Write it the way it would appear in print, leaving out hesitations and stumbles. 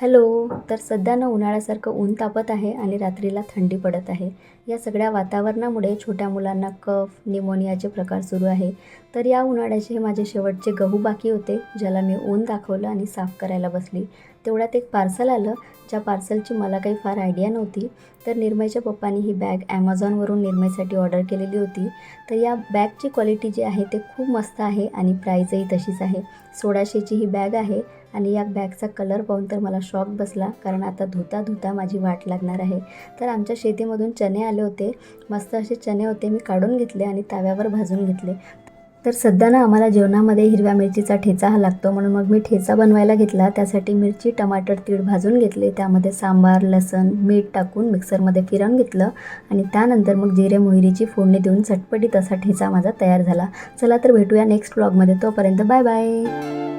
Hello. तर सध्या ना उन्हाळ्यासारखं ऊन तापत आहे आणि रात्रीला थंडी पडत आहे. या सगळ्या वातावरणामुळे छोट्या मुलांना कफ, निमोनियाचे प्रकार सुरू आहे. तर या उन्हाळ्याचे हे माझे शेवटचे गहू बाकी होते, ज्याला मी ऊन दाखवलं आणि साफ करायला बसली. तेवढ्यात एक पार्सल आलं, ज्या पार्सलची मला काही फार आयडिया नव्हती. तर निर्मयच्या पप्पांनी ही बॅग ॲमेझॉनवरून निर्मयसाठी ऑर्डर केलेली होती. तर या बॅगची क्वालिटी जी आहे ते खूप मस्त आहे आणि प्राईजही तशीच आहे. 1600ची ही बॅग आहे आणि या बॅगचा कलर पाहून तर मला शॉक बसला, कारण आता धुता माझी वाट लागणार आहे. तर आमच्या शेतीमधून चणे आले होते. मस्त असे चणे होते, मी काढून घेतले आणि तव्यावर भाजून घेतले. तर सध्या ना आम्हाला जेवणामध्ये हिरव्या मिरचीचा ठेचा हा लागतो, म्हणून मग मी ठेचा बनवायला घेतला. त्यासाठी मिरची, टमाटर, तीळ भाजून घेतले. त्यामध्ये सांबार, लसूण, मीठ टाकून मिक्सरमध्ये फिरवून घेतलं आणि त्यानंतर मग जिरे मोहरीची फोडणी देऊन चटपटीत असा ठेचा माझा तयार झाला. चला तर भेटूया नेक्स्ट व्लॉगमध्ये. तोपर्यंत बाय बाय.